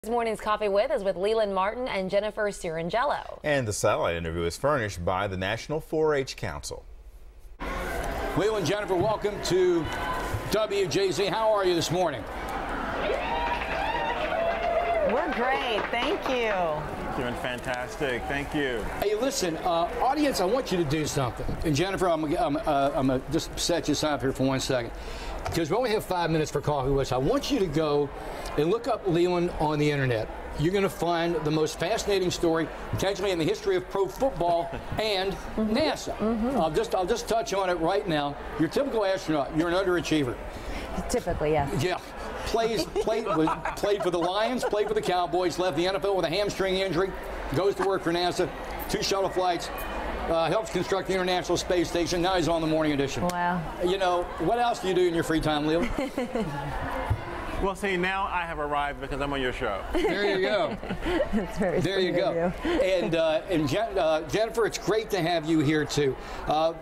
This morning's Coffee With is with Leland Melvin and Jennifer Sirangelo. And the satellite interview is furnished by the National 4-H Council. Leland, Jennifer, welcome to WJZ. How are you this morning? We're great, thank you. Doing fantastic, thank you. Hey, listen, audience, I want you to do something. And Jennifer, I'm gonna just set you up here for 1 second, because we only have 5 minutes for Coffee With. I want you to go and look up Leland on the internet. You're going to find the most fascinating story, potentially in the history of pro football and NASA. I'll just touch on it right now. Your typical astronaut, you're an underachiever. Typically, yes. Yeah. Played for the Lions, played for the Cowboys, left the NFL with a hamstring injury, goes to work for NASA, 2 shuttle flights, helps construct the International Space Station. Now he's on the morning edition. Wow. You know, what else do you do in your free time, Leland? Well, see, now I have arrived because I'm on your show. There you go. That's very There you go. And Jennifer, it's great to have you here too.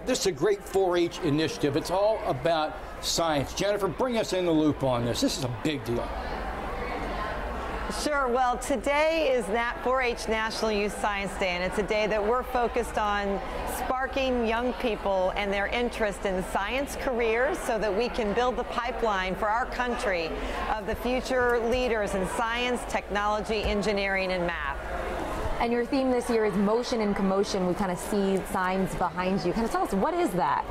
This is a great 4-H initiative. It's all about science. Jennifer, bring us in the loop on this. This is a big deal. Sure, well, today is 4-H National Youth Science Day, and it's a day that we're focused on sparking young people and their interest in science careers so that we can build the pipeline for our country of the future leaders in science, technology, engineering, and math. And your theme this year is motion and commotion. We kind of see signs behind you. Kind of tell us, what is that?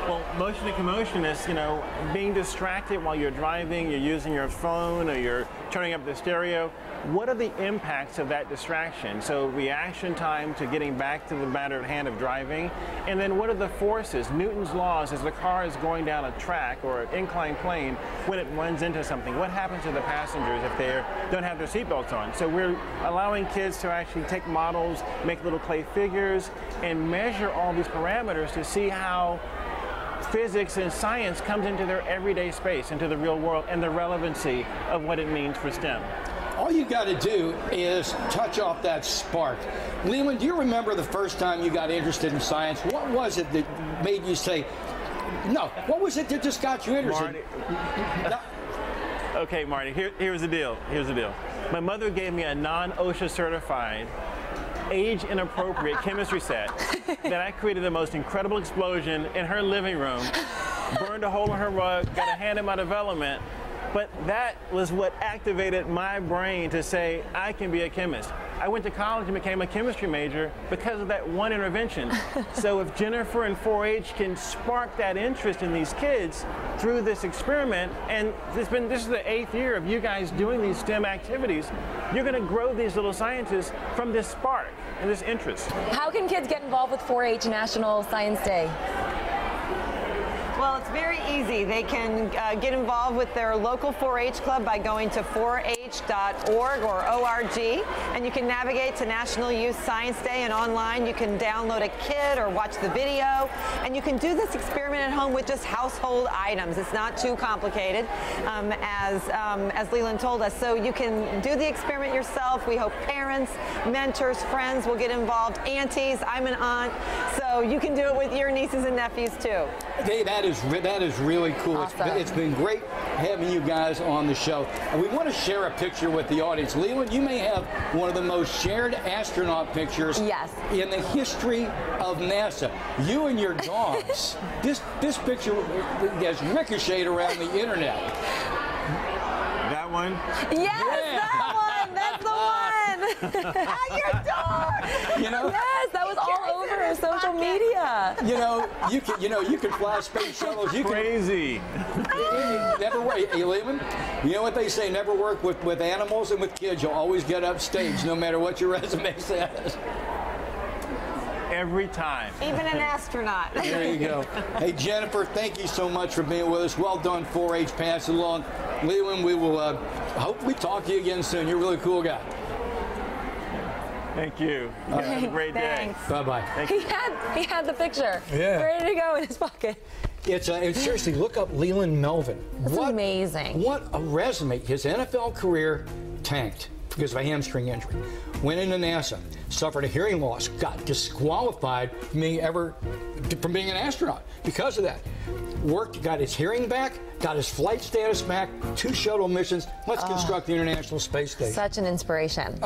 Well, motion and commotion is, you know, being distracted while you're driving, you're using your phone, or you're turning up the stereo. What are the impacts of that distraction? So reaction time to getting back to the matter at hand of driving. And then what are the forces, Newton's laws, as the car is going down a track or an inclined plane when it runs into something? What happens to the passengers if they don't have their seatbelts on? So we're allowing kids to actually take models, make little clay figures, and measure all these parameters to see how physics and science comes into their everyday space, into the real world, and the relevancy of what it means for STEM. All you got to do is touch off that spark. Leland, do you remember the first time you got interested in science? What was it that made you say, no, what was it that just got you interested? Marty. Okay, Marty, here's the deal. Here's the deal. My mother gave me a non-OSHA certified, age-inappropriate chemistry set that I created the most incredible explosion in her living room, burned a hole in her rug, got a hand in my development, but that was what activated my brain to say, I can be a chemist. I went to college and became a chemistry major because of that one intervention. So if Jennifer and 4-H can spark that interest in these kids through this experiment, and this is the 8th year of you guys doing these STEM activities, you're going to grow these little scientists from this spark and this interest. How can kids get involved with 4-H National Science Day? Well, it's very easy. They can get involved with their local 4-H club by going to 4h.org or ORG, and you can navigate to National Youth Science Day, and online you can download a kit or watch the video, and you can do this experiment at home with just household items. It's not too complicated, as Leland told us. So you can do the experiment yourself. We hope parents, mentors, friends will get involved, aunties. I'm an aunt, so you can do it with your nieces and nephews too. Hey, that is really cool. Awesome. It's been great having you guys on the show. And we want to share a picture with the audience. Leland, you may have one of the most shared astronaut pictures in the history of NASA. You and your dogs. This picture has ricocheted around the internet. That one? Yes, that one! That's the one! Your dog! You know? Yes, that was all over social media. You can fly space shuttles. You Crazy. never work. Hey, Leland, you know what they say? Never work with animals and with kids. You'll always get upstage, no matter what your resume says. Every time. Even an astronaut. There you go. Hey, Jennifer, thank you so much for being with us. Well done, 4-H. Pass it along. Leland, we will hopefully talk to you again soon. You're a really cool guy. Thank you. You guys have a great day. Bye-bye. He had the picture ready to go in his pocket. It's seriously, look up Leland Melvin. That's amazing. What a resume. His NFL career tanked because of a hamstring injury. Went into NASA, suffered a hearing loss, got disqualified from being an astronaut. because of that. Worked, got his hearing back, got his flight status back, 2 shuttle missions. Let's construct the International Space Station. Such an inspiration.